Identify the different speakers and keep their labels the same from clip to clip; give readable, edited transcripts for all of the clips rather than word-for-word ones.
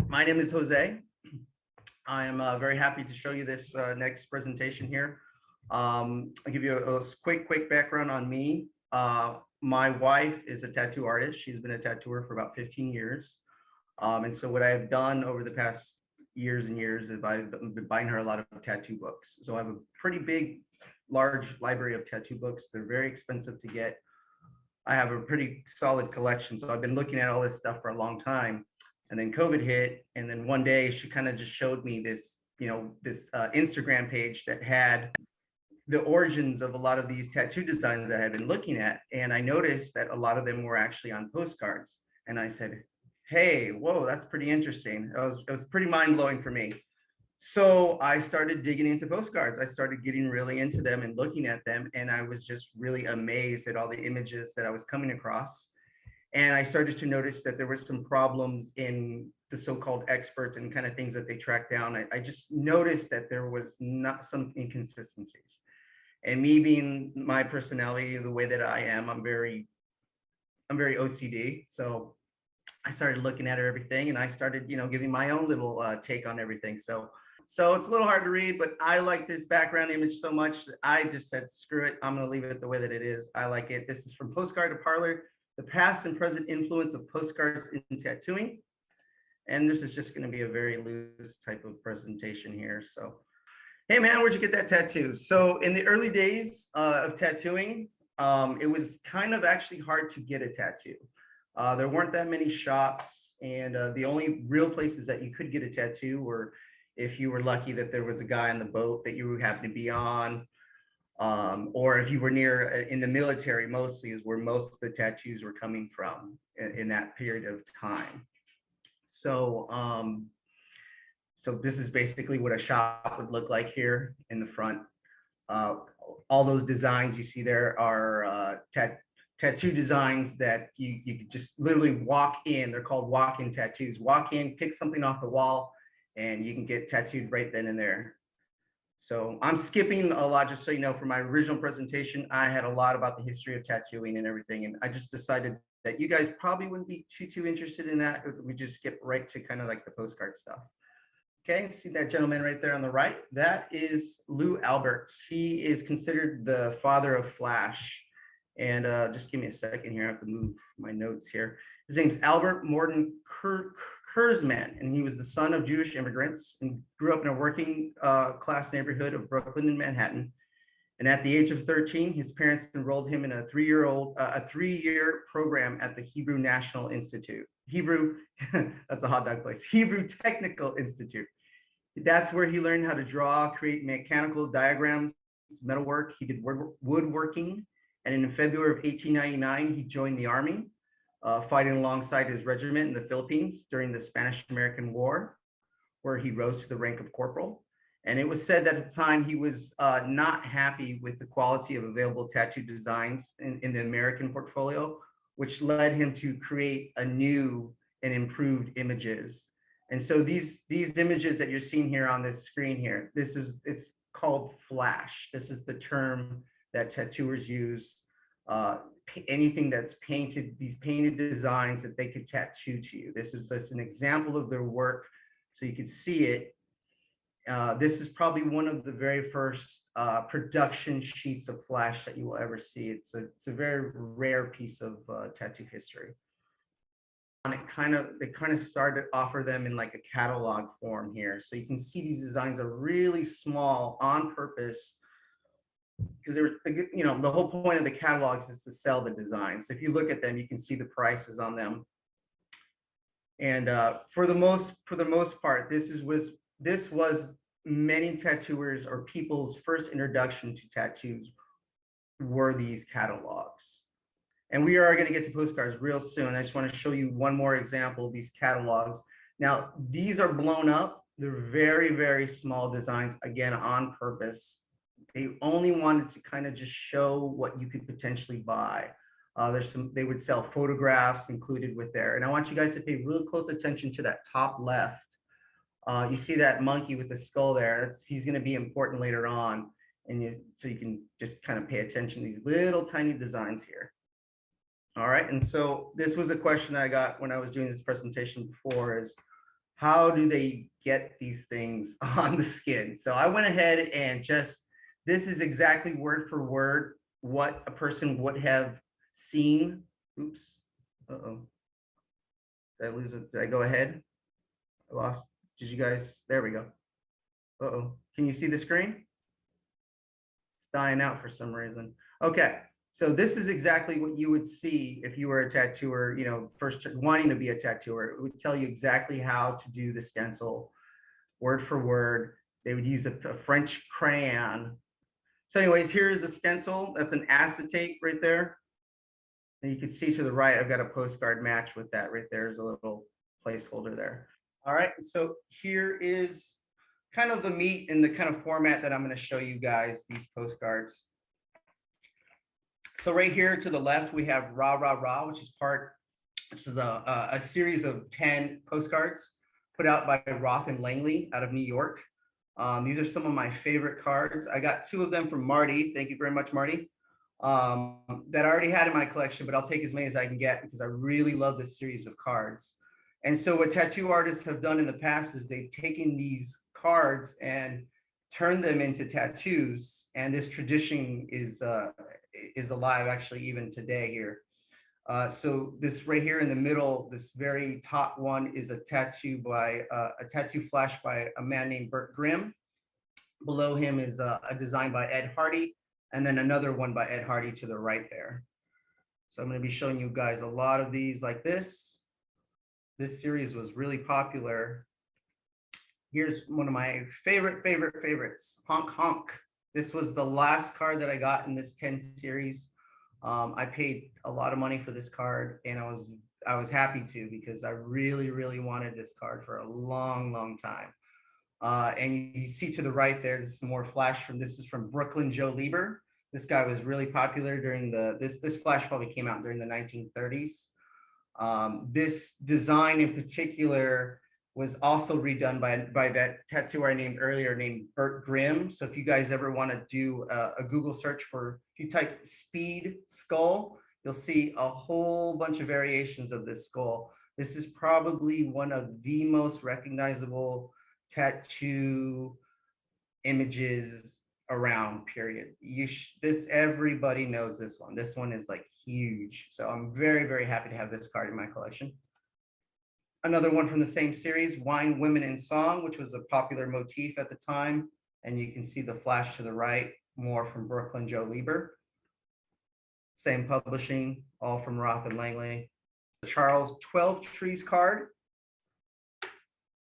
Speaker 1: My name is Jose. I am very happy to show you this next presentation here. I'll give you a quick background on me. My wife is a tattoo artist. She's been a tattooer for about 15 years. And so what I've done over the past years and years is I've been buying her a lot of tattoo books. So I have a pretty big, large library of tattoo books. They're very expensive to get. I have a pretty solid collection. So I've been looking at all this stuff for a long time. And then COVID hit. And then one day she kind of just showed me this, this Instagram page that had the origins of a lot of these tattoo designs that I had been looking at. And I noticed that a lot of them were actually on postcards. And I said, hey, whoa, that's pretty interesting. It was pretty mind blowing for me. So I started digging into postcards. I started getting really into them and looking at them. And I was just really amazed at all the images that I was coming across. And I started to notice that there were some problems in the so-called experts and kind of things that they tracked down. I just noticed that there was not some inconsistencies. And me being my personality, the way that I am, I'm very OCD. So I started looking at everything and I started, giving my own little take on everything. So it's a little hard to read, but I like this background image so much that I just said, screw it. I'm going to leave it the way that it is. I like it. This is from Postcard to Parlor, the past and present influence of postcards in tattooing. And this is just going to be a very loose type of presentation here. So, hey man, where'd you get that tattoo? So in the early days of tattooing, it was kind of actually hard to get a tattoo. There weren't that many shops, and the only real places that you could get a tattoo were if you were lucky that there was a guy on the boat that you happened to be on, or if you were near in the military, mostly is where most of the tattoos were coming from in that period of time. So, so this is basically what a shop would look like here in the front. All those designs you see there are tattoo designs that you could just literally walk in. They're called walk-in tattoos. Walk in, pick something off the wall, and you can get tattooed right then and there. So I'm skipping a lot, just so you know, for my original presentation, I had a lot about the history of tattooing and everything. And I just decided that you guys probably wouldn't be too interested in that. We just skip right to kind of like the postcard stuff. Okay, see that gentleman right there on the right? That is Lou Alberts. He is considered the father of Flash. And just give me a second here. I have to move my notes here. His name's Albert Morton Kurzman, and he was the son of Jewish immigrants and grew up in a working class neighborhood of Brooklyn and Manhattan. And at the age of 13, his parents enrolled him in a three-year program at the Hebrew National Institute. That's a hot dog place. Hebrew Technical Institute. That's where he learned how to draw, create mechanical diagrams, metalwork. He did woodworking. And in February of 1899, he joined the army, fighting alongside his regiment in the Philippines during the Spanish-American War, where he rose to the rank of corporal. And it was said that at the time he was not happy with the quality of available tattoo designs in the American portfolio, which led him to create a new and improved images. And so these images that you're seeing here on this screen here, it's called flash. This is the term that tattooers use. Anything that's painted, these painted designs that they could tattoo to you. This is just an example of their work, so you could see it. This is probably one of the very first production sheets of flash that you will ever see. It's a very rare piece of tattoo history. And they kind of started to offer them in like a catalog form here. So you can see these designs are really small on purpose, because they were, the whole point of the catalogs is to sell the design. So if you look at them, you can see the prices on them. And for the most part, this was many tattooers or people's first introduction to tattoos were these catalogs. And we are going to get to postcards real soon. I just want to show you one more example of these catalogs. Now, these are blown up. They're very, very small designs, again, on purpose. They only wanted to kind of just show what you could potentially buy. They would sell photographs included with there. And I want you guys to pay real close attention to that top left. You see that monkey with the skull there. He's going to be important later on. And so you can just kind of pay attention to these little tiny designs here. All right. And so this was a question I got when I was doing this presentation before, is how do they get these things on the skin? So I went ahead and this is exactly word for word what a person would have seen. Oops. Uh-oh. Did I lose it? Did I go ahead? I lost. Did you guys? There we go. Uh-oh. Can you see the screen? It's dying out for some reason. Okay. So this is exactly what you would see if you were a tattooer, first wanting to be a tattooer. It would tell you exactly how to do the stencil, word for word. They would use a French crayon. So anyways, here's a stencil. That's an acetate right there. And you can see to the right, I've got a postcard match with that right there. There's a little placeholder there. All right, so here is kind of the meat and the kind of format that I'm going to show you guys these postcards. So right here to the left, we have Rah Rah Rah, which is a series of 10 postcards put out by Roth and Langley out of New York. These are some of my favorite cards. I got 2 of them from Marty. Thank you very much, Marty. That I already had in my collection, but I'll take as many as I can get because I really love this series of cards. And so what tattoo artists have done in the past is they've taken these cards and turned them into tattoos. And this tradition is alive actually even today here. So this right here in the middle, this very top one is a tattoo flash by a man named Bert Grimm. Below him is a design by Ed Hardy, and then another one by Ed Hardy to the right there. So I'm going to be showing you guys a lot of these like this. This series was really popular. Here's one of my favorites, Honk Honk. This was the last card that I got in this 10 series. I paid a lot of money for this card, and I was happy to because I really wanted this card for a long time. And you see to the right there, this is some more flash this is from Brooklyn Joe Lieber. This guy was really popular during this flash probably came out during the 1930s. This design in particular was also redone by that tattooer I named earlier named Bert Grimm. So if you guys ever want to do a Google search if you type speed skull, you'll see a whole bunch of variations of this skull. This is probably one of the most recognizable tattoo images around, period. Everybody knows this one. This one is like huge. So I'm very happy to have this card in my collection. Another one from the same series, Wine, Women, and Song, which was a popular motif at the time. And you can see the flash to the right, more from Brooklyn Joe Lieber. Same publishing, all from Roth and Langley. The Charles 12 Trees card.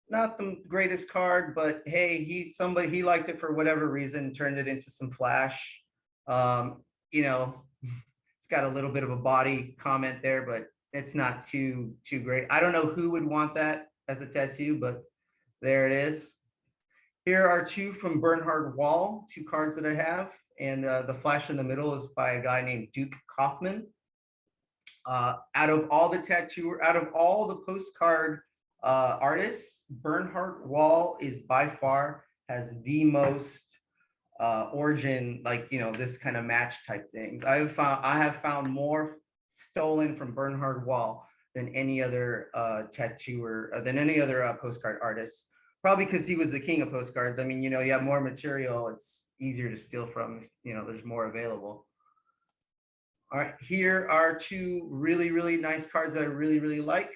Speaker 1: Not the greatest card, but hey, he liked it for whatever reason, turned it into some flash. It's got a little bit of a body comment there, but it's not too great. I don't know who would want that as a tattoo, but there it is. Here are 2 from Bernhard Wall, 2 cards that I have, and the flash in the middle is by a guy named Duke Kaufman. Out of all the postcard artists, Bernhard Wall is by far has the most origin, this kind of match type things. I have found more stolen from Bernhard Wall than any other postcard artist, probably because he was the king of postcards. I mean, you have more material, it's easier to steal from, there's more available. All right, here are 2 really nice cards that I really like.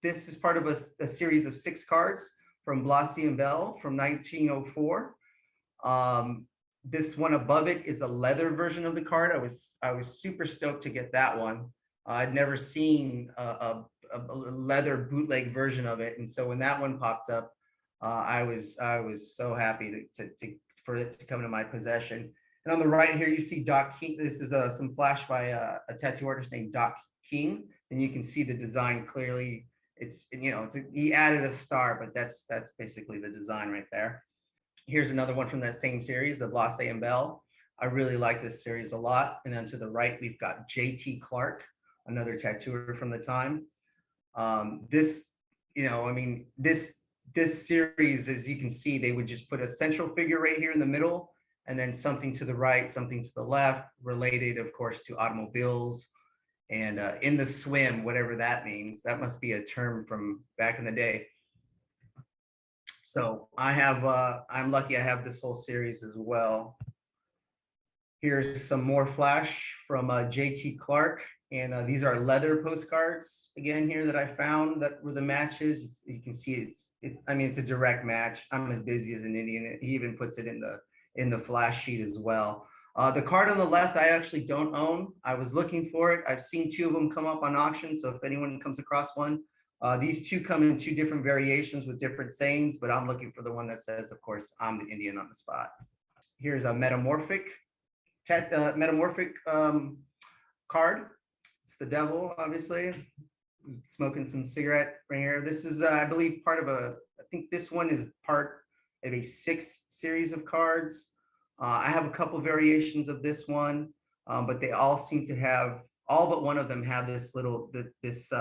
Speaker 1: This is part of a series of 6 cards from Blasey and Bell from 1904. This one above it is a leather version of the card. I was super stoked to get that one. I'd never seen a leather bootleg version of it, and so when that one popped up, I was so happy for it to come into my possession. And on the right here, you see Doc King. This is some flash by a tattoo artist named Doc King, and you can see the design clearly. He added a star, but that's basically the design right there. Here's another one from that same series, the Blasey and Bell. I really like this series a lot. And then to the right, we've got J.T. Clark, another tattooer from the time. This series, as you can see, they would just put a central figure right here in the middle, and then something to the right, something to the left, related, of course, to automobiles and in the swim, whatever that means. That must be a term from back in the day. So I have, I'm lucky I have this whole series as well. Here's some more flash from JT Clark. And these are leather postcards again here that I found that were the matches. You can see I mean, it's a direct match. I'm as busy as an Indian. He even puts it in the flash sheet as well. The card on the left, I actually don't own. I was looking for it. I've seen 2 of them come up on auction. So if anyone comes across one, these 2 come in 2 different variations with different sayings, but I'm looking for the one that says, of course, I'm the Indian on the spot. Here's a metamorphic card. It's the devil, obviously, smoking some cigarette right here. This is, I believe, part of I think this one is part of a 6 series of cards. I have a couple variations of this one, but they all seem to have, all but one of them have this little, this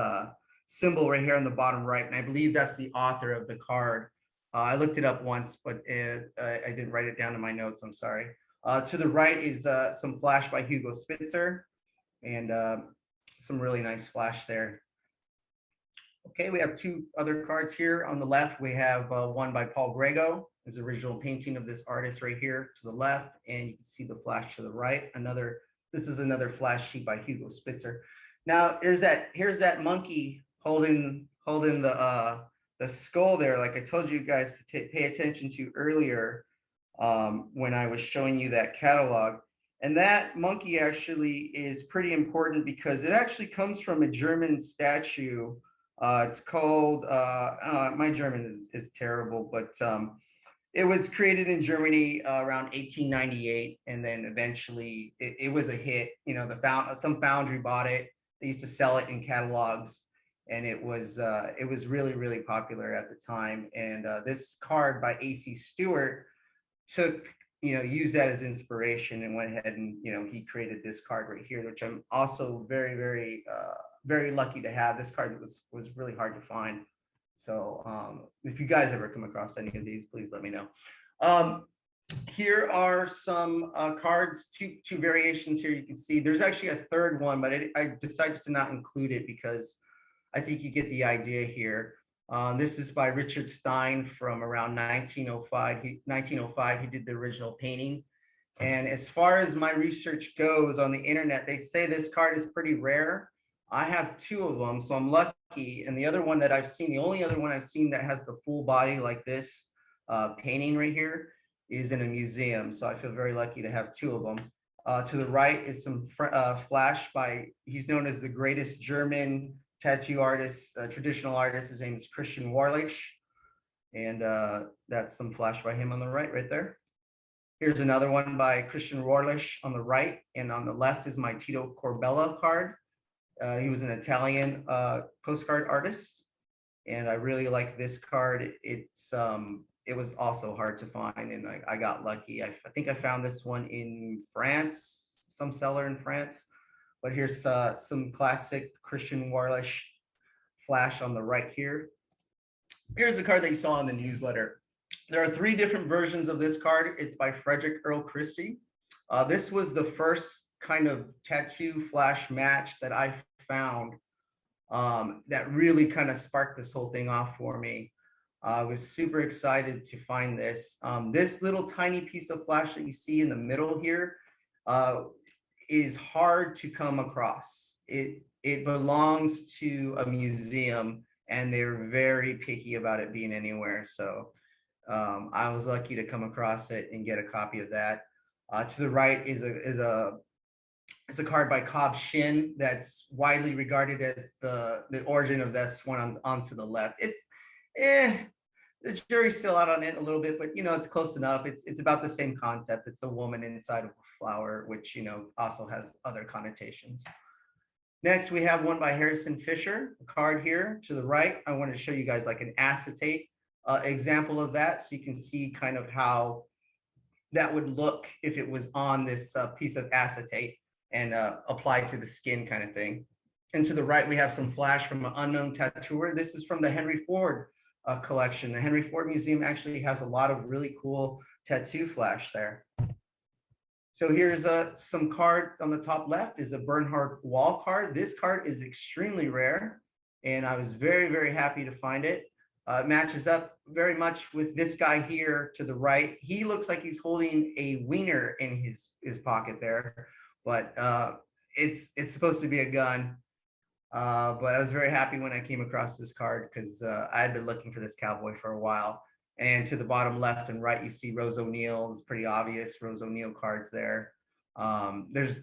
Speaker 1: symbol right here on the bottom right. And I believe that's the author of the card. I looked it up once, but I didn't write it down in my notes, I'm sorry. To the right is some flash by Hugo Spitzer, and some really nice flash there. Okay, we have 2 other cards here. On the left, we have one by Paul Grego, his original painting of this artist right here to the left, and you can see the flash to the right. This is another flash sheet by Hugo Spitzer. Now, here's that monkey holding the skull there, like I told you guys to pay attention to earlier when I was showing you that catalog. And that monkey actually is pretty important because it actually comes from a German statue. It's called, my German is terrible, but it was created in Germany around 1898. And then eventually it was a hit. You know, some foundry bought it. They used to sell it in catalogs. And it was really, really popular at the time. And this card by A.C. Stewart used that as inspiration and went ahead and, he created this card right here, which I'm also very, very, very lucky to have. This card was really hard to find. So if you guys ever come across any of these, please let me know. Here are some cards, two variations here. You can see there's actually a third one, but I decided to not include it because I think you get the idea here. This is by Richard Stein from around 1905. He did the original painting. And as far as my research goes on the internet, they say this card is pretty rare. I have 2 of them, so I'm lucky. And the other one that I've seen, the only other one I've seen that has the full body like this painting right here is in a museum. So I feel very lucky to have 2 of them. To the right is some flash by, he's known as the greatest German tattoo artist, traditional artist. His name is Christian Warlich. And that's some flash by him on the right there. Here's another one by Christian Warlich on the right. And on the left is my Tito Corbella card. He was an Italian postcard artist. And I really like this card. It was also hard to find, and I got lucky. I think I found this one in France, some seller in France. But here's some classic Christian Warlich flash on the right here. Here's the card that you saw in the newsletter. There are 3 different versions of this card. It's by Frederick Earl Christie. This was the first kind of tattoo flash match that I found that really kind of sparked this whole thing off for me. I was super excited to find this. This little tiny piece of flash that you see in the middle here is hard to come across. It belongs to a museum, and they're very picky about it being anywhere. So I was lucky to come across it and get a copy of that. To the right is a card by Cobb Shin that's widely regarded as the origin of this one onto the left. The jury's still out on it a little bit, but it's close enough. It's about the same concept. It's a woman inside of a flower, which also has other connotations. Next, we have one by Harrison Fisher, a card here to the right. I want to show you guys like an acetate example of that, so you can see kind of how that would look if it was on this piece of acetate and applied to the skin kind of thing. And to the right, we have some flash from an unknown tattooer. This is from the Henry Ford collection. The Henry Ford Museum actually has a lot of really cool tattoo flash there. So here's some card on the top left is a Bernhard Wall card. This card is extremely rare, and I was very happy to find it. It matches up very much with this guy here to the right. He looks like he's holding a wiener in his pocket there, but it's supposed to be a gun. But I was very happy when I came across this card because I had been looking for this cowboy for a while. And to the bottom left and right, you see Rose O'Neal. It's pretty obvious Rose O'Neal cards there. There's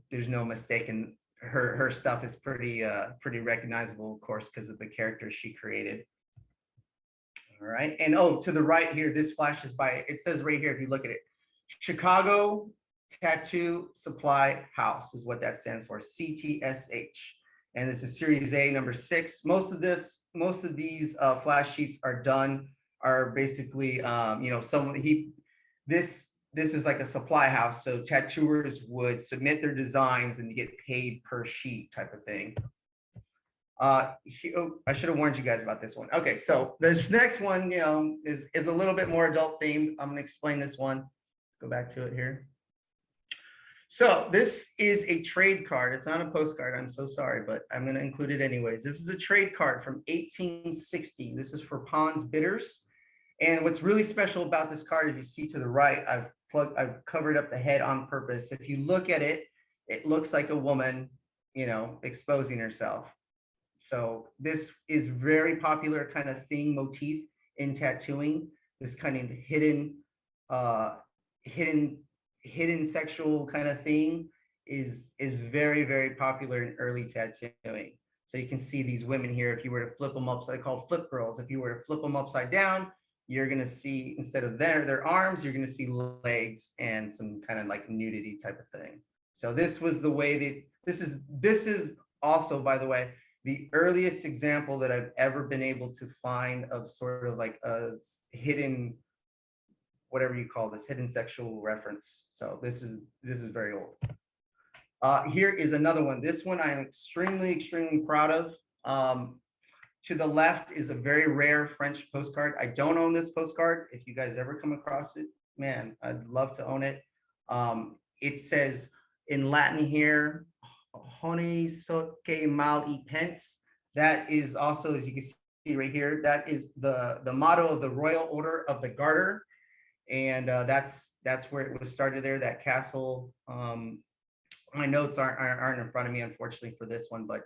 Speaker 1: there's no mistaking her stuff is pretty recognizable, of course, because of the characters she created. All right, and oh, to the right here, this flashes by. It says right here, if you look at it, Chicago Tattoo Supply House is what that stands for, CTSH. And this is Series A, number 6. Most of these flash sheets are basically, this is like a supply house. So tattooers would submit their designs and get paid per sheet type of thing. I should have warned you guys about this one. Okay, so this next one, is a little bit more adult themed. I'm gonna explain this one. Go back to it here. So this is a trade card. It's not a postcard. I'm so sorry, but I'm going to include it anyways. This is a trade card from 1860. This is for Pond's Bitters. And what's really special about this card, if you see to the right, I've covered up the head on purpose. If you look at it, it looks like a woman, exposing herself. So this is very popular kind of theme motif in tattooing. This kind of hidden sexual kind of thing is very popular in early tattooing. So you can see these women here. If you were to flip them upside, called flip girls. If you were to flip them upside down, you're gonna see, instead of their arms, you're gonna see legs and some kind of like nudity type of thing. So this was the way that this is also, by the way, the earliest example that I've ever been able to find of sort of like a hidden, whatever you call this, hidden sexual reference. So this is very old. Here is another one. This one I'm extremely proud of. To the left is a very rare French postcard. I don't own this postcard. If you guys ever come across it, man, I'd love to own it. It says in Latin here, "Honi soque mal y pence." That is also, as you can see right here, that is the motto of the Royal Order of the Garter. And that's where it was started there, that castle. My notes aren't in front of me, unfortunately, for this one, but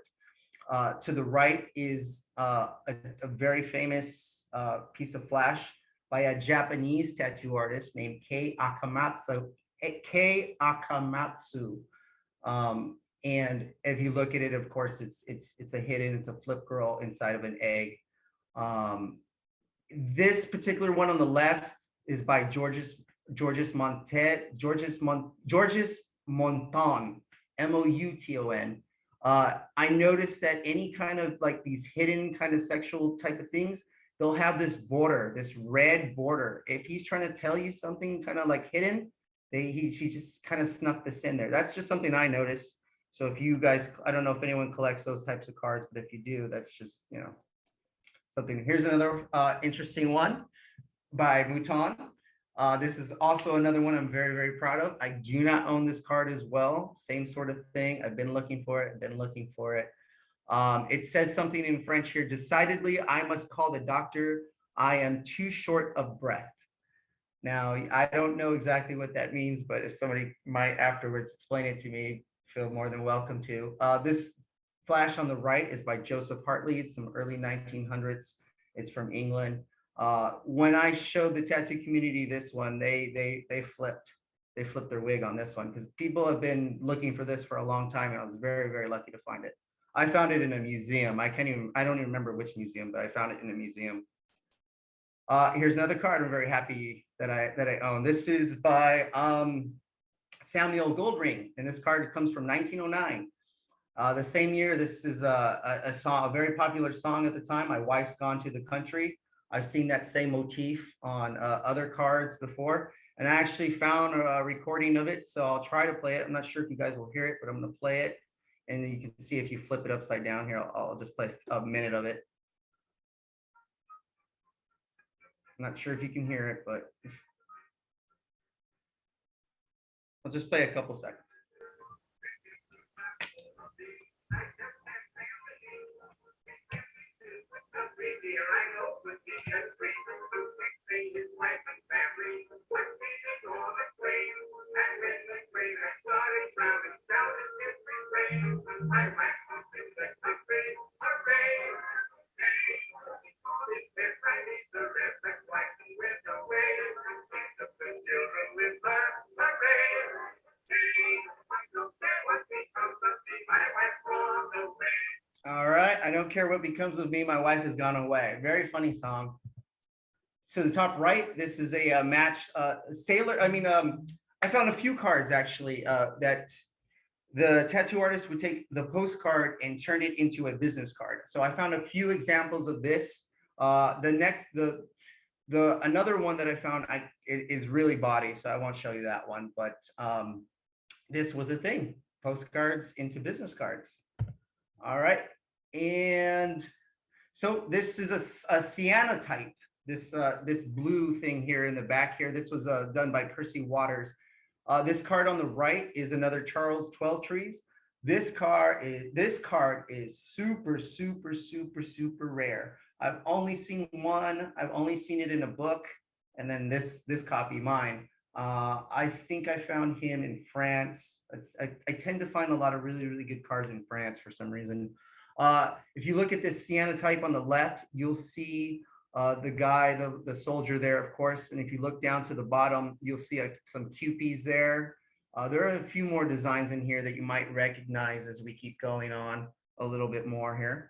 Speaker 1: to the right is a very famous piece of flash by a Japanese tattoo artist named Kei Akamatsu. And if you look at it, of course, it's a flip girl inside of an egg. This particular one on the left is by Georges Monton, M-O-U-T-O-N. I noticed that any kind of like these hidden kind of sexual type of things, they'll have this border, this red border. If he's trying to tell you something kind of like hidden, he just kind of snuck this in there. That's just something I noticed. So if you guys, I don't know if anyone collects those types of cards, but if you do, that's just, something. Here's another interesting one by Mouton. This is also another one I'm very proud of. I do not own this card as well. Same sort of thing. I've been looking for it. It says something in French here. "Decidedly, I must call the doctor. I am too short of breath." Now, I don't know exactly what that means, but if somebody might afterwards explain it to me, feel more than welcome to. This flash on the right is by Joseph Hartley. It's some early 1900s. It's from England. When I showed the tattoo community this one, they flipped their wig on this one, because people have been looking for this for a long time, and I was very lucky to find it. I found it in a museum. I don't even remember which museum, but I found it in a museum. Here's another card I'm very happy that I own. This is by Samuel Goldring, and this card comes from 1909. The same year, this is a song, a very popular song at the time, "My Wife's Gone to the Country." I've seen that same motif on other cards before, and I actually found a recording of it, so I'll try to play it. I'm not sure if you guys will hear it, but I'm going to play it, and then you can see if you flip it upside down here. I'll just play a minute of it. I'm not sure if you can hear it, but I'll just play a couple seconds. All right, I don't care what becomes of me, my wife has gone away. Very funny song. So the top right, this is a match sailor. I found a few cards actually that the tattoo artist would take the postcard and turn it into a business card. So I found a few examples of this. The another one that I found is really body, so I won't show you that one. But this was a thing: postcards into business cards. All right, and so this is a cyanotype. This blue thing here in the back here. This was done by Percy Waters. This card on the right is another Charles Twelvetrees. This card is super, super, super, super rare. I've only seen one. I've only seen it in a book, and then this copy, mine. I think I found him in France. I tend to find a lot of really, really good cards in France for some reason. If you look at this cyanotype on the left, you'll see the guy, the soldier there, of course. And if you look down to the bottom, you'll see some Cupies there. There are a few more designs in here that you might recognize as we keep going on a little bit more here.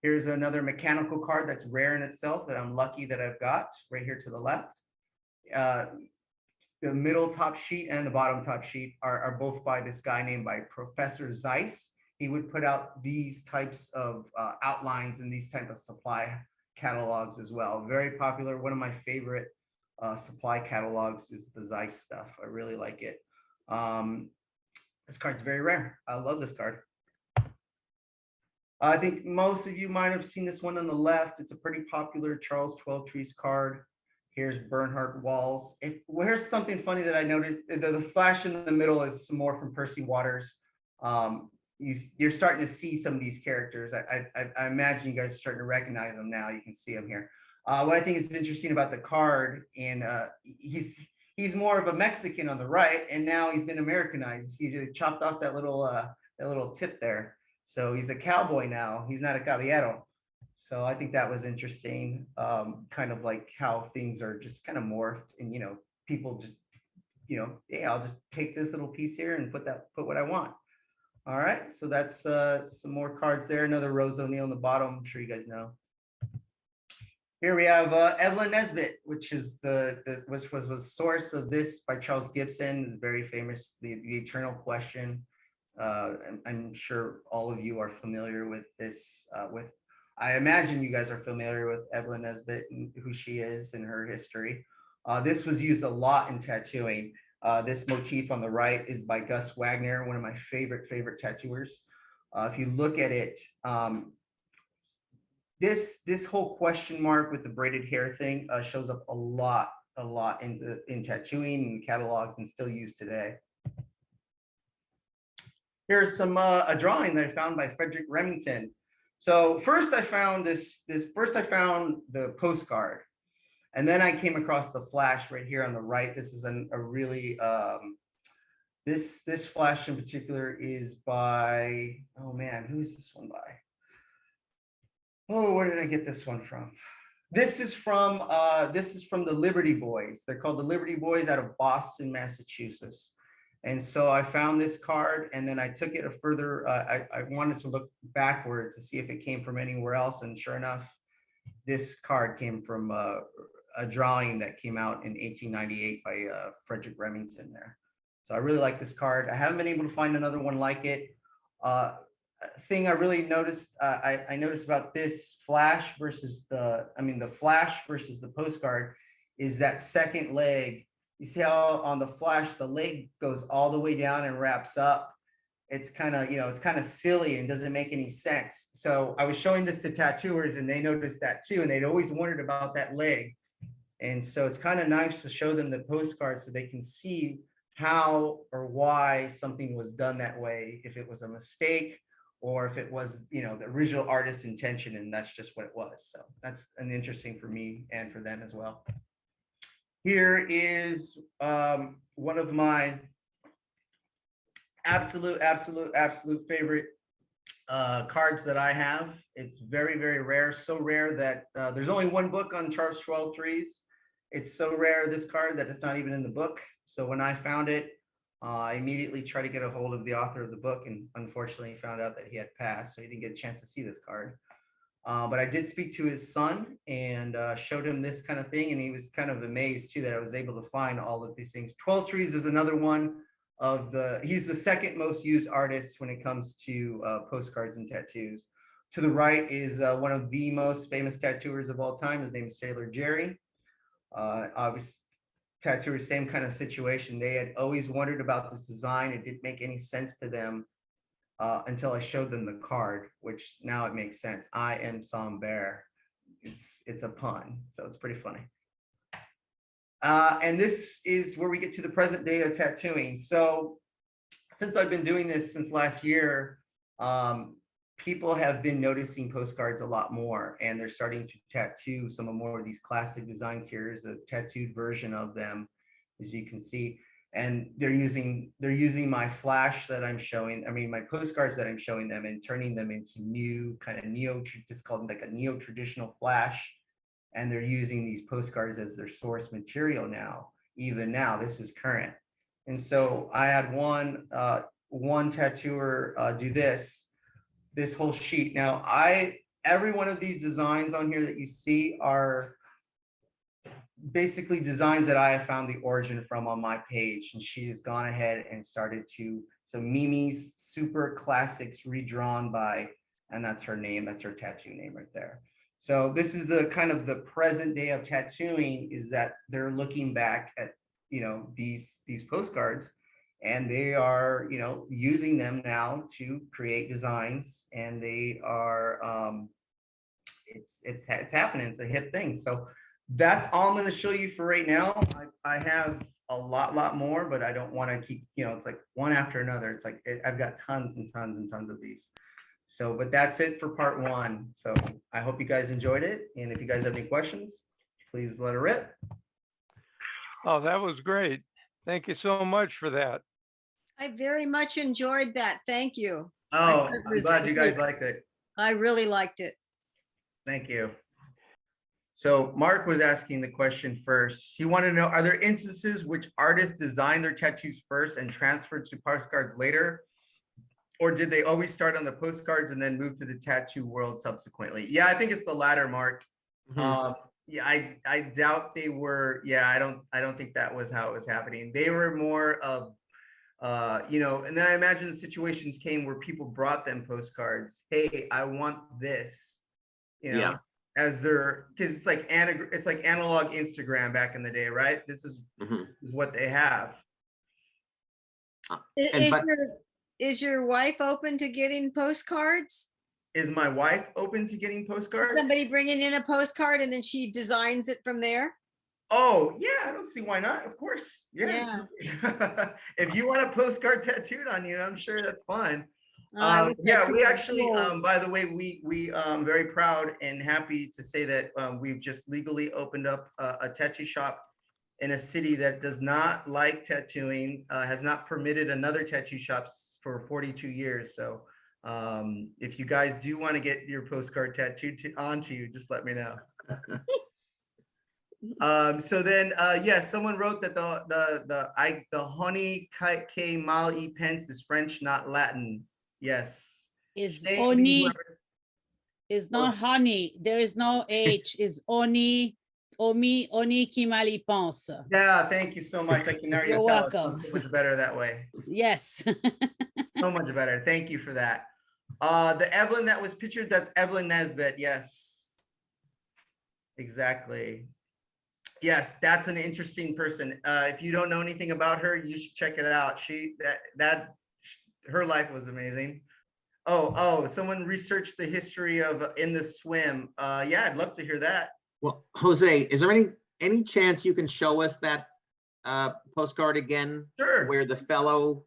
Speaker 1: Here's another mechanical card that's rare in itself that I'm lucky that I've got right here to the left. The middle top sheet and the bottom top sheet are both by this guy named by Professor Zeiss. He would put out these types of outlines and these type of supply catalogs as well. Very popular. One of my favorite supply catalogs is the Zeiss stuff. I really like it. This card's very rare. I love this card. I think most of you might have seen this one on the left. It's a pretty popular Charles Twelvetrees card. Here's Bernhard Walls. Here's something funny that I noticed. The flash in the middle is some more from Percy Waters. You're starting to see some of these characters. I imagine you guys are starting to recognize them now. You can see them here. What I think is interesting about the card, and he's more of a Mexican on the right, and now he's been Americanized. He just chopped off that little tip there. So he's a cowboy now. He's not a caballero. So I think that was interesting. Kind of like how things are just kind of morphed, and people just, hey, I'll just take this little piece here and put what I want. All right, so that's some more cards there. Another Rose O'Neil on the bottom. I'm sure you guys know. Here we have Evelyn Nesbit, which was the source of this by Charles Gibson. Is very famous, the Eternal Question. I'm sure all of you are familiar with this. I imagine you guys are familiar with Evelyn Nesbit and who she is and her history. This was used a lot in tattooing. This motif on the right is by Gus Wagner, one of my favorite tattooers. If you look at it, this whole question mark with the braided hair thing shows up a lot in tattooing and catalogs and still used today. Here's some a drawing that I found by Frederick Remington. So first I found first I found the postcard, and then I came across the flash right here on the right. This is a really this flash in particular is by, oh man, who is this one by? Oh, where did I get this one from? This is from the Liberty Boys. They're called the Liberty Boys out of Boston, Massachusetts. And so I found this card, and then I took it a further, I wanted to look backwards to see if it came from anywhere else. And sure enough, this card came from a drawing that came out in 1898 by Frederick Remington there. So I really like this card. I haven't been able to find another one like it. Thing I really noticed, I noticed about this flash versus the flash versus the postcard is that second leg. You see how on the flash, the leg goes all the way down and wraps up. It's kind of, it's kind of silly and doesn't make any sense. So I was showing this to tattooers and they noticed that too. And they'd always wondered about that leg. And so it's kind of nice to show them the postcard so they can see how or why something was done that way, if it was a mistake or if it was, you know, the original artist's intention, and that's just what it was. So that's an interesting for me and for them as well. Here is one of my absolute favorite cards that I have. It's very, very rare, so rare that there's only one book on Charles Schwab trees. It's so rare, this card, that it's not even in the book. So when I found it, I immediately tried to get a hold of the author of the book, and unfortunately found out that he had passed, so he didn't get a chance to see this card. But I did speak to his son and showed him this kind of thing, and he was kind of amazed too that I was able to find all of these things. 12 Trees is another one of he's the second most used artist when it comes to postcards and tattoos. To the right is one of the most famous tattooers of all time. His name is Sailor Jerry. Obviously, tattooers, same kind of situation. They had always wondered about this design. It didn't make any sense to them until I showed them the card, which now it makes sense. I am somber. It's a pun, so it's pretty funny. And this is where we get to the present day of tattooing. So since I've been doing this since last year, people have been noticing postcards a lot more, and they're starting to tattoo some of more of these classic designs. Here's a tattooed version of them, as you can see. And they're using my flash that I'm showing, I mean, my postcards that I'm showing them, and turning them into new kind of it's called like a neo-traditional flash. And they're using these postcards as their source material now, even now, this is current. And so I had one tattooer do this whole sheet. Now, every one of these designs on here that you see are basically designs that I have found the origin from on my page, and she has gone ahead and started to, so Mimi's Super Classics redrawn by, and that's her name, that's her tattoo name right there. So this is the kind of the present day of tattooing, is that they're looking back at, you know, these postcards, and they are, you know, using them now to create designs, and they are it's happening, it's a hip thing. So that's all I'm going to show you for right now. I have a lot more, but I don't want to keep, you know, it's like one after another. It's like I've got tons and tons of these. So, but that's it for part one. So I hope you guys enjoyed it. And if you guys have any questions, please let it rip.
Speaker 2: Oh, that was great. Thank you so much for that.
Speaker 3: I very much enjoyed that. Thank you.
Speaker 1: Oh, I'm glad you guys liked it.
Speaker 3: I really liked it.
Speaker 1: Thank you. So Mark was asking the question first. He wanted to know, are there instances which artists design their tattoos first and transfer to postcards later? Or did they always start on the postcards and then move to the tattoo world subsequently? Yeah, I think it's the latter, Mark. Mm-hmm. Yeah, I doubt they were. Yeah, I don't think that was how it was happening. They were more of, you know, and then I imagine the situations came where people brought them postcards. Hey, I want this, you know, yeah, as their, because it's like analog Instagram back in the day, right? This is is what they have.
Speaker 3: Is your wife open to getting postcards?
Speaker 1: Is my wife open to getting postcards?
Speaker 3: Somebody bringing in a postcard and then she designs it from there?
Speaker 1: Oh, yeah, I don't see why not. Of course. Yeah. If you want a postcard tattooed on you, I'm sure that's fine. Yeah, we actually, by the way, we very proud and happy to say that we've just legally opened up a tattoo shop in a city that does not like tattooing, has not permitted another tattoo shops for 42 years. So if you guys do want to get your postcard tattooed onto you, just let me know. So then, yeah, someone wrote that the honey K mal e pence is French, not Latin. Yes.
Speaker 4: Is oni is not honey. There is no H. Is oni qui mal y pense.
Speaker 1: Yeah, thank you so much. I can already tell. Welcome. So much better that way.
Speaker 4: Yes.
Speaker 1: So much better. Thank you for that. The Evelyn that was pictured, that's Evelyn Nesbitt. Yes. Exactly. Yes, that's an interesting person. If you don't know anything about her, you should check it out. Her life was amazing. Oh, someone researched the history of In the Swim. Yeah, I'd love to hear that.
Speaker 5: Well, Jose, is there any chance you can show us that postcard again,
Speaker 1: Sure.
Speaker 5: where the fellow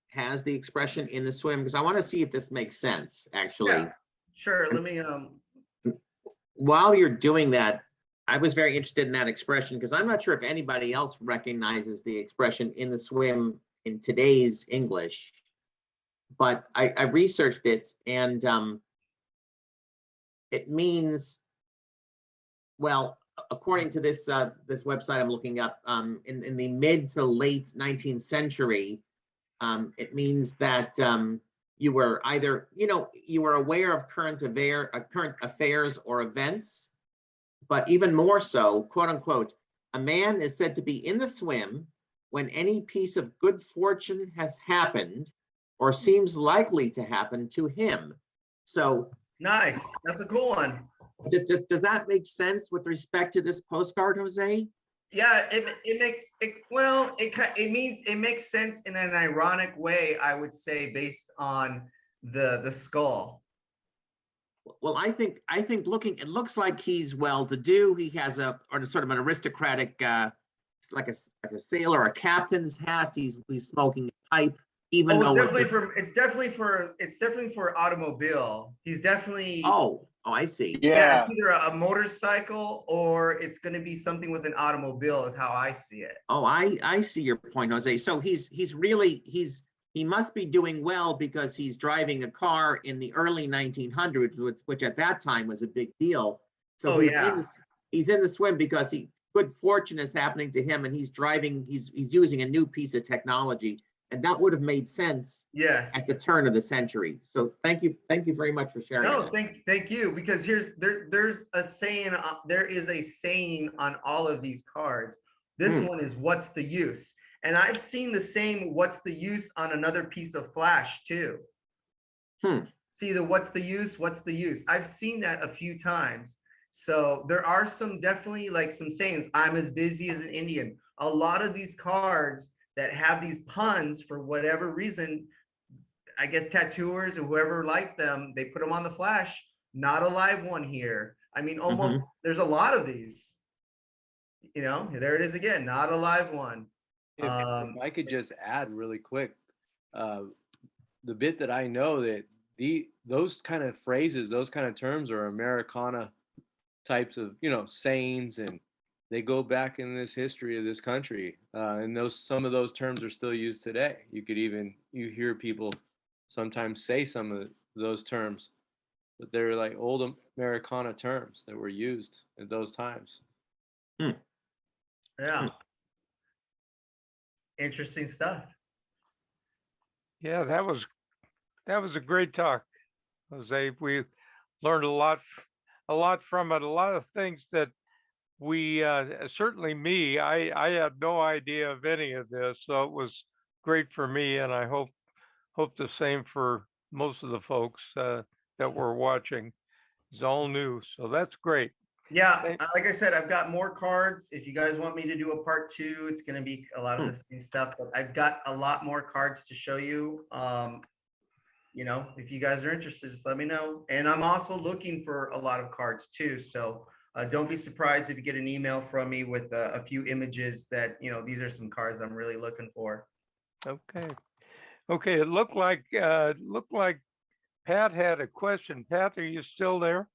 Speaker 5: has the expression in the swim? Because I want to see if this makes sense, actually.
Speaker 1: Yeah, sure. Let me,
Speaker 5: While you're doing that, I was very interested in that expression because I'm not sure if anybody else recognizes the expression in the swim in today's English, but I researched it, and it means, well, according to this this website I'm looking up, in the mid to late 19th century, it means that you were either, you were aware of current affairs or events, but even more so, quote unquote, a man is said to be in the swim when any piece of good fortune has happened or seems likely to happen to him. So
Speaker 1: nice. That's a cool one.
Speaker 5: does that make sense with respect to this postcard, Jose?
Speaker 1: Yeah, it makes it, well, it means it makes sense in an ironic way, I would say, based on the skull.
Speaker 5: Well, I think looking, it looks like he's well-to-do. He has or sort of an aristocratic, like a sailor, a captain's hat. He's smoking a pipe, even though
Speaker 1: it's definitely for automobile. He's definitely.
Speaker 5: Oh, I see.
Speaker 1: Yeah, it's either a motorcycle or it's going to be something with an automobile, is how I see it.
Speaker 5: Oh, I see your point, Jose. So he must be doing well because he's driving a car in the early 1900s, which at that time was a big deal. So he's in the swim because good fortune is happening to him, and he's using a new piece of technology, and that would have made sense.
Speaker 1: Yes.
Speaker 5: At the turn of the century. So thank you very much for sharing.
Speaker 1: No,
Speaker 5: that.
Speaker 1: thank you, because there's a saying. There is a saying on all of these cards. This one is, "What's the use?" And I've seen the same "What's the use" on another piece of flash too. See the "What's the use? What's the use?" I've seen that a few times. So there are definitely like some sayings. "I'm as busy as an Indian." A lot of these cards that have these puns, for whatever reason, I guess tattooers or whoever liked them, they put them on the flash. Not a live one here. I mean, almost there's a lot of these. There it is again. Not a live one.
Speaker 6: If I could just add really quick, the bit that I know that those kind of phrases, those kind of terms are Americana types of sayings, and they go back in this history of this country, and some of those terms are still used today. You hear people sometimes say some of those terms, but they're like old Americana terms that were used at those times.
Speaker 1: Yeah. Interesting stuff.
Speaker 2: Yeah, that was a great talk, Jose. We learned a lot from it. A lot of things that we certainly me, I had no idea of any of this, so it was great for me, and I hope the same for most of the folks that were watching. It's all new, so that's great.
Speaker 1: Yeah, like I said, I've got more cards. If you guys want me to do a part 2, it's going to be a lot of the same stuff, but I've got a lot more cards to show you. If you guys are interested, just let me know. And I'm also looking for a lot of cards too. So don't be surprised if you get an email from me with a few images that, these are some cards I'm really looking for.
Speaker 2: Okay. It looked like Pat had a question. Pat, are you still there?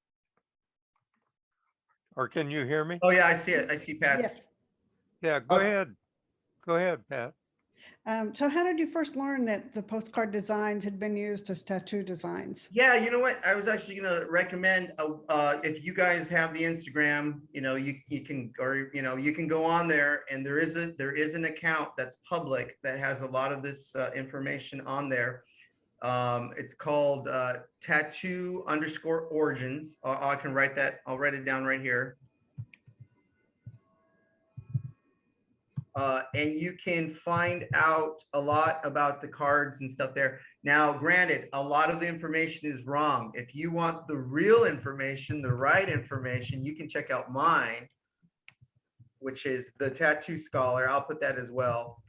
Speaker 2: Or can you hear me?
Speaker 1: Oh yeah, I see it. I see Pat's.
Speaker 3: Yes.
Speaker 2: Yeah, go ahead. Go ahead, Pat.
Speaker 3: So how did you first learn that the postcard designs had been used as tattoo designs?
Speaker 1: Yeah, you know what? I was actually going to recommend if you guys have the Instagram, you can go on there, and there is an account that's public that has a lot of this information on there. It's called tattoo_origins. I can write that. I'll write it down right here. And you can find out a lot about the cards and stuff there. Now, granted, a lot of the information is wrong. If you want the real information, the right information, you can check out mine, which is the Tattoo Scholar. I'll put that as well.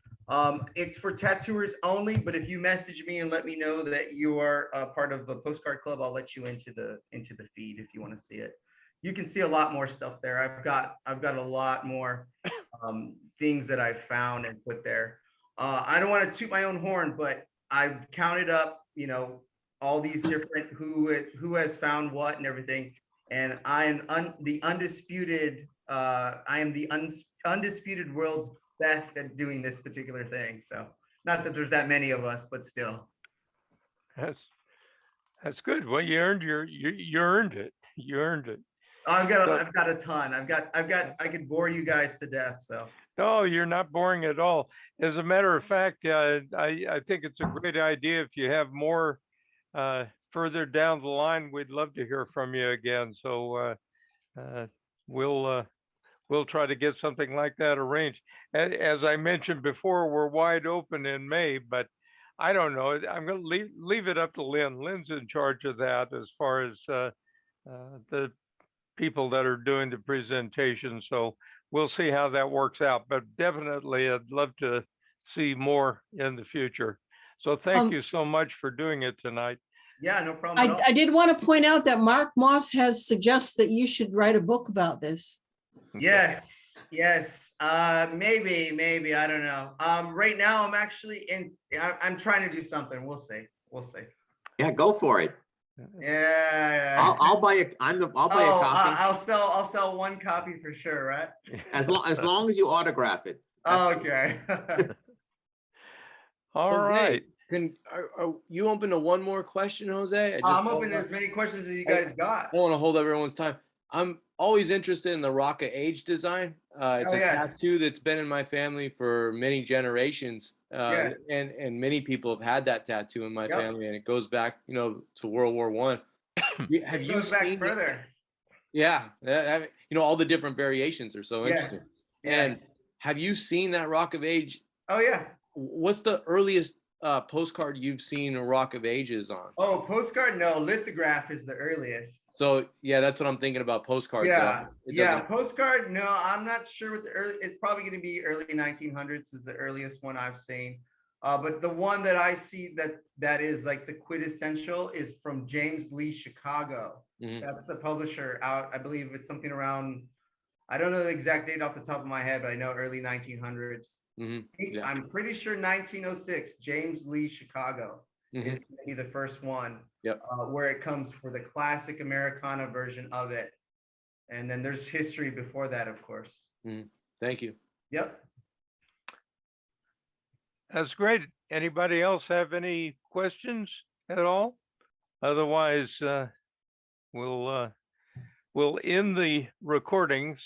Speaker 1: It's for tattooers only, but if you message me and let me know that you are a part of the Postcard Club, I'll let you into the feed if you want to see it. You can see a lot more stuff there. I've got a lot more things that I found and put there. I don't want to toot my own horn, but I've counted up, you know, all these different who has found what and everything. And I am the undisputed, undisputed world's best at doing this particular thing. So not that there's that many of us, but still.
Speaker 2: That's good. Well, you earned you earned it. You earned it.
Speaker 1: I've
Speaker 2: So-
Speaker 1: got a ton. I could bore you guys to death. So
Speaker 2: No, you're not boring at all. As a matter of fact, I think it's a great idea. If you have more further down the line, we'd love to hear from you again. So we'll try to get something like that arranged. As I mentioned before, we're wide open in May, but I don't know. I'm going to leave it up to Lynn. Lynn's in charge of that as far as the people that are doing the presentation. So we'll see how that works out. But definitely, I'd love to see more in the future. So thank you so much for doing it tonight.
Speaker 1: yeah, no problem at all.
Speaker 7: I did want to point out that Mark Moss has suggested that you should write a book about this.
Speaker 1: Yes, maybe, I don't know. Right now I'm actually I'm trying to do something. We'll see.
Speaker 5: Yeah, go for it.
Speaker 1: Yeah.
Speaker 5: I'll buy a, I'll buy a copy
Speaker 1: I'll sell one copy for sure, right?
Speaker 5: as long as you autograph it. That's-
Speaker 1: Okay.
Speaker 2: All
Speaker 6: Jose,
Speaker 2: right.
Speaker 6: Are you open to one more question, Jose?
Speaker 1: I'm open to as many questions as you guys got.
Speaker 6: I don't want to hold up everyone's time. I'm always interested in the Rock of Age design. It's
Speaker 1: Oh,
Speaker 6: a
Speaker 1: yes.
Speaker 6: tattoo that's been in my family for many generations.
Speaker 1: Yes.
Speaker 6: And many people have had that tattoo in my
Speaker 1: Yep.
Speaker 6: family, and it goes back, to World War I. Have
Speaker 1: It
Speaker 6: you
Speaker 1: goes back
Speaker 6: seen?
Speaker 1: further.
Speaker 6: Yeah, all the different variations are so
Speaker 1: Yes.
Speaker 6: interesting.
Speaker 1: Yes.
Speaker 6: And have you seen that Rock of Age?
Speaker 1: Oh yeah.
Speaker 6: What's the earliest postcard you've seen a Rock of Ages on?
Speaker 1: Oh, postcard? No, lithograph is the earliest.
Speaker 6: So yeah, that's what I'm thinking about postcards.
Speaker 1: Yeah,
Speaker 6: It
Speaker 1: yeah.
Speaker 6: doesn't-
Speaker 1: Postcard? No, I'm not sure what the early. It's probably going to be early 1900s is the earliest one I've seen. But the one that I see that is like the quintessential is from James Lee Chicago.
Speaker 6: Mhm.
Speaker 1: That's the publisher out. I believe it's something around. I don't know the exact date off the top of my head, but I know early 1900s.
Speaker 6: Mhm. Yeah.
Speaker 1: I'm pretty sure 1906. James Lee Chicago
Speaker 6: Mhm.
Speaker 1: is going to be the first one.
Speaker 6: Yep.
Speaker 1: Where it comes for the classic Americana version of it, and then there's history before that, of course.
Speaker 6: Thank you.
Speaker 1: Yep.
Speaker 2: That's great. Anybody else have any questions at all? Otherwise, we'll end the recordings